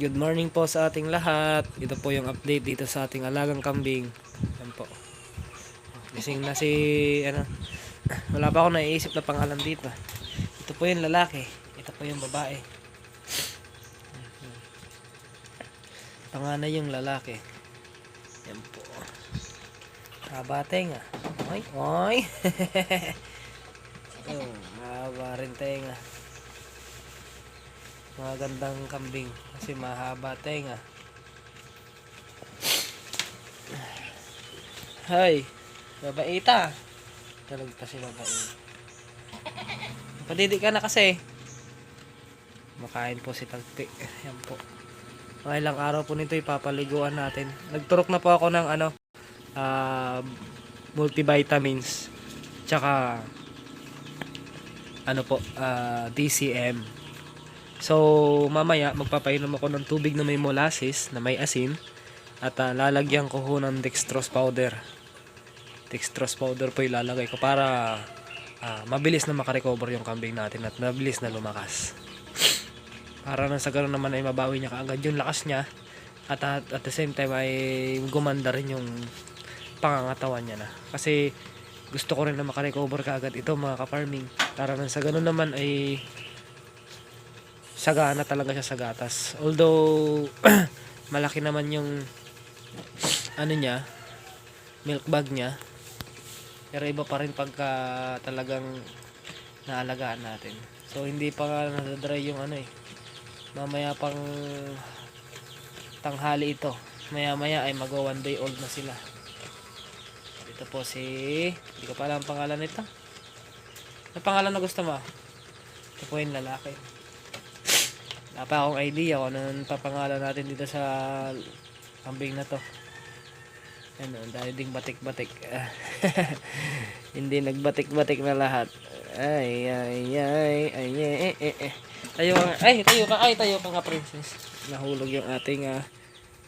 Good morning po sa ating lahat. Ito po yung update dito sa ating alagang kambing. Yan po. Gising na si wala pa ako naiisip na pangalan dito. Ito po yung lalaki. Ito po yung babae. Panganay yung lalaki. Yan po. Haba tenga. Oy, oy. Oh, haba rin tenga. Magandang kambing kasi mahaba tenga. Hay, babaita. Talaga pa si babae. Padidi ka na kasi. Makain po si Tagpi. Yan po. Mga ilang araw po nito ipapaliguan natin. Nagturok na po ako ng multivitamins. Tsaka DCM. So mamaya magpapainom ako ng tubig na may molasses, na may asin. At lalagyan ko ho ng dextrose powder. Dextrose powder po ilalagay ko para mabilis na makarecover yung kambing natin at mabilis na lumakas. Para nang sa ganoon naman ay mabawi niya kaagad yung lakas niya at the same time ay gumanda rin yung pangangatawan niya na. Kasi gusto ko rin na makarecover kaagad ito mga ka-farming. Para nang sa ganoon naman ay sagana talaga siya sa gatas. Although malaki naman yung niya, milk bag niya. Pero iba pa rin pagka talagang naalagaan natin. So hindi pa nga nadadry yung mamaya pang tanghali ito. Maya maya ay magwa 1 day old na sila. Ito po hindi ko pa alam ang pangalan nito. Ano pangalan na gusto mo? Ito po yung lalaki. Wala pa akong idea kung anong papangalan natin dito sa kambing na to. Dahil ding batik-batik. Hindi nagbatik-batik na lahat. Ay. Tayo ka nga princess. Nahulog yung ating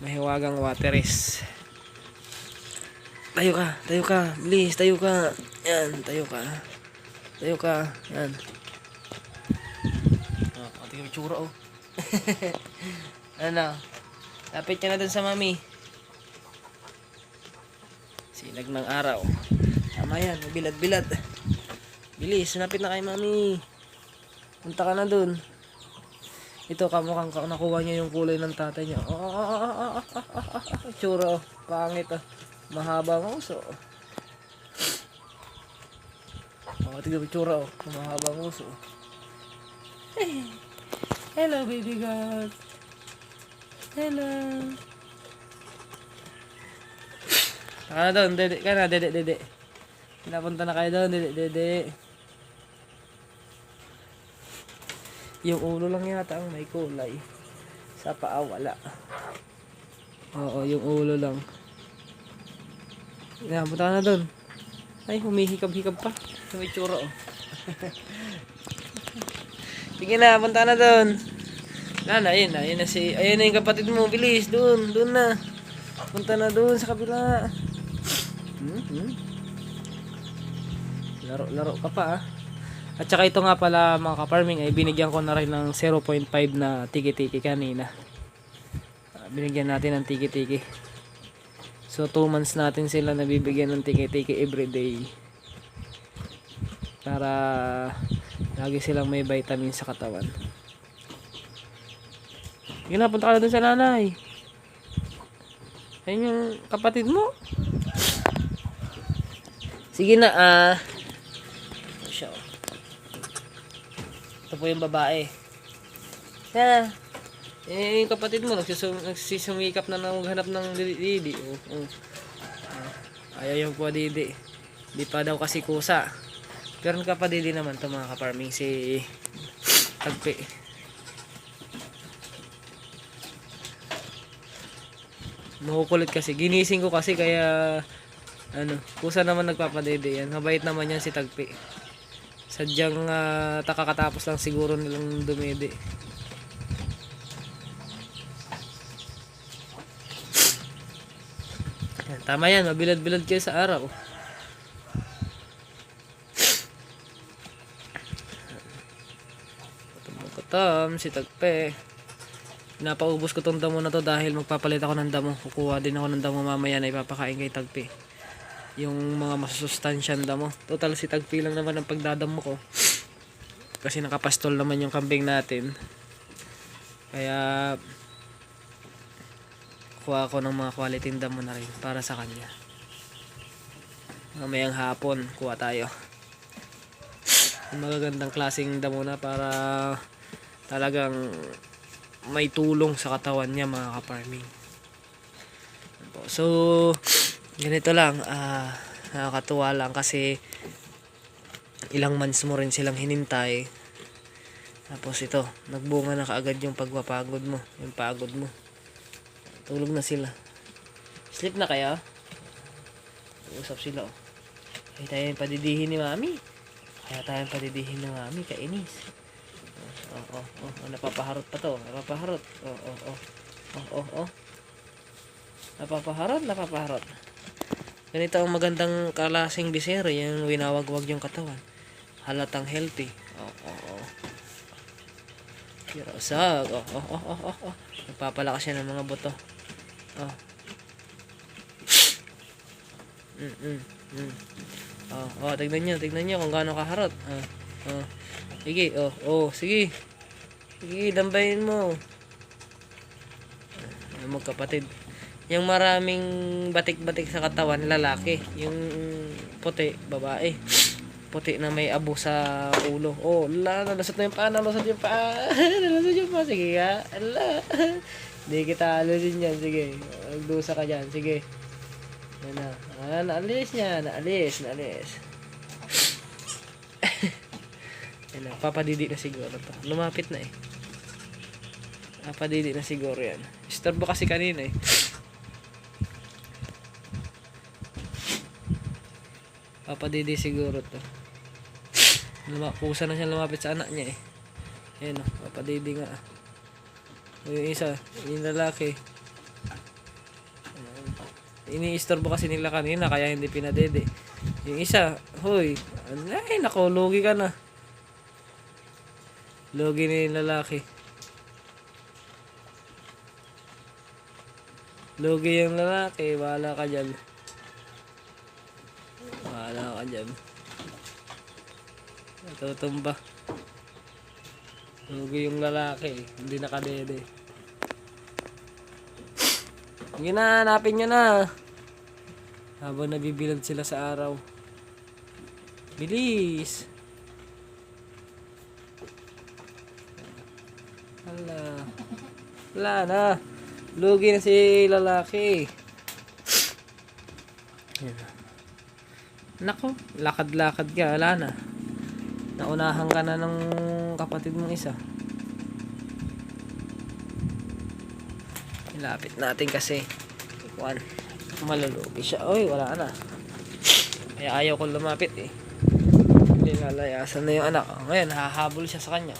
mahiwagang wateris. Tayo ka. Please, tayo ka. Yan, tayo ka. Yan. Ating itsura oh. Lapit ka na dun sa mami. Sinag ng araw. Tama yan, bilad-bilad. Bilis, lapit na kay mami. Punta ka na dun. Ito, kamukhang nakuha niya yung kulay ng tatay niya. Tsura, pangit mahaba ang uso. Tignan mo tsura, mahaba ang uso. Hello, baby girl. Hello. Saka na doon, dede ka na, dede. Pinapunta na kayo doon, dede. Yung ulo lang yata ang may kulay. Sa paa wala. Oo, yung ulo lang. Yan, punta ka na doon. Ay, humihikab-hikab pa. May tsura oh. Sige na, punta na doon. Ayun na yung kapatid mo, bilis, doon na. Punta na doon sa kabila. Laro ka pa At saka ito nga pala mga ka-farming ay binigyan ko na rin ng 0.5 na tiki-tiki kanina. Binigyan natin ng tiki-tiki. So 2 months natin sila nabibigyan ng tiki-tiki everyday. Para lagi silang may vitamin sa katawan. Sige na, punta ka na dun sa nanay. Ayun yung kapatid mo. Sige na ito po yung babae. Yung kapatid mo nagsisumikap na maghanap ng didi. Ayaw yung po didi. Di pa daw kasi kusa. Pero kapadidi naman ito mga ka-farming si Tagpi. Makukulit kasi. Ginising ko kasi kaya kusa naman nagpapadede yan. Mabait naman yan si Tagpi. Sadyang takakatapos lang siguro nilang dumede. Yan, tama yan, mabilad-bilad kayo sa araw. Kutom si Tagpi. Pinapaubos ko tong damo na to dahil magpapalit ako ng damo. Kukuha din ako ng damo mamaya na ipapakain kay Tagpi. Yung mga masusustansyan damo. Total si Tagpi lang naman ang pagdadamo ko. Kasi nakapastol naman yung kambing natin. Kaya kuha ako ng mga quality damo na rin para sa kanya. Mamayang hapon kuha tayo. Magagandang klaseng damo na para talagang may tulong sa katawan niya mga ka-farming. So ganito lang, nakakatuwa lang kasi ilang months mo rin silang hinintay. Tapos ito, nagbunga na kaagad yung pagpapagod mo, yung pagod mo. Tulog na sila. Sleep na kaya? Usap sila oh. Kaya tayo yung padidihin ni Mami. Kaya tayo yung padidihin ni Mami, kainis. Napapaharot pa to. Napapaharot. Napapaharot. Ganito ang magandang kalasing bisero, yung winawagwag yung katawan. Halatang healthy. Kirasag. Nagpapalakas siya ng mga buto. Tignan nyo kung gaano kaharot. Sige, sige. Sige, dambayin mo. Magkapatid. Yung maraming batik-batik sa katawan, lalaki. Yung puti, babae. Puti na may abo sa ulo. Nalusot na yung paa, nalusot yung paa. Sige ka, Hindi kita alusin yan, sige. Magdusa ka dyan, sige. Yan na. Naalis niya, naalis. Yan na, papadidi na siguro to. Lumapit na eh. Papadidi na siguro yan. Istorbo kasi kanina eh. Papadidi siguro to. Kusa na siya lumapit sa anak niya eh. Ayan o, papadidi nga. Yung isa, yung lalaki. Ini-istorbo kasi nila kanina kaya hindi pinadede. Yung isa, hoy, ay nako, lugi ka na. Lugi na yung lalaki. Lugi yung lalaki, bahala ka dyan. Natutumba. Lugi yung lalaki, hindi nakadede. Sige na, hanapin nyo na. Habang nabibilad sila sa araw. Bilis. Wala na. Lugi na si lalaki. Nako, lakad-lakad ka, wala na. Naunahan ka na ng kapatid mong isa. Ilapit natin kasi malulugi siya. Oy, wala na. Kaya ayaw ko lumapit eh. Lalayasan na yung anak. Ngayon, hahabol siya sa kanya.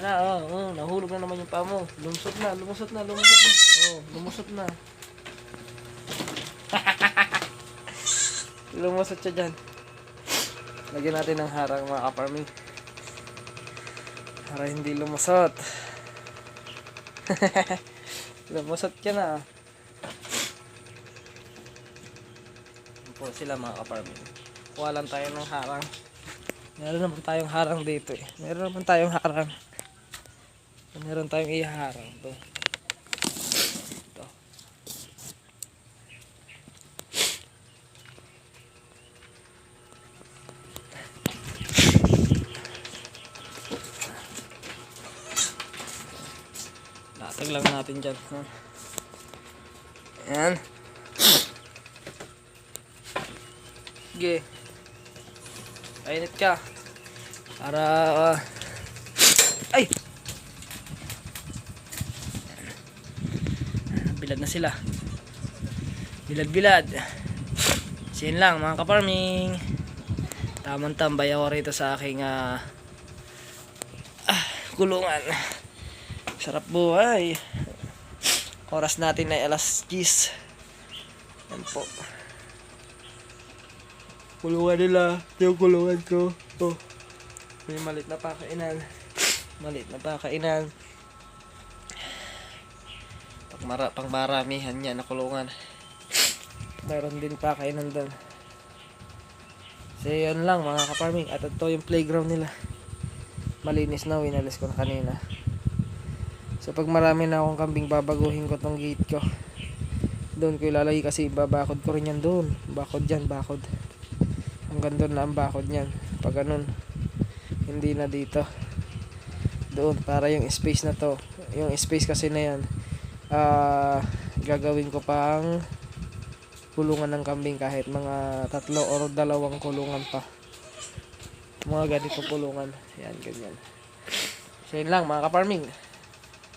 Nahulog na naman yung paa mo. Lumusot na. Lumusot na. Lumusot siya dyan. Lagyan natin ng harang mga ka-farming. Para hindi lumusot. Lumusot ka na. Po sila mga ka-farming. Kuha lang tayo ng harang. Meron naman tayong harang dito eh. Meron tayong iharang. Ito. Latag lang natin dyan. Ayan. Sige. Kainit ka. Para ay! Bilad na sila. Bilad. Sin lang mga ka-farming. Tamang tambay ako rito sa aking kulungan. Sarap buhay. Oras natin ay alas 10. Yan po. Kulungan nila. Yung kulungan ko. May malit na pakainan. pang maramihan niya na kulungan. Mayroon din pa kainan doon. So yun lang mga ka-farming. At ito yung playground nila. Malinis na, winalis ko na kanina. So pag marami na akong kambing, babaguhin ko tong gate ko. Doon ko ilalagay kasi babakod ko rin yan doon. Bakod dyan, bakod. Hanggang doon na ang bakod niyan. Pag ganun, hindi na dito. Doon, para yung space na to. Yung space kasi na yan, gagawin ko pang kulungan ng kambing kahit mga 3 or 2 kulungan pa. Mga ganito kulungan. Yan, ganyan. So yun lang mga ka-farming.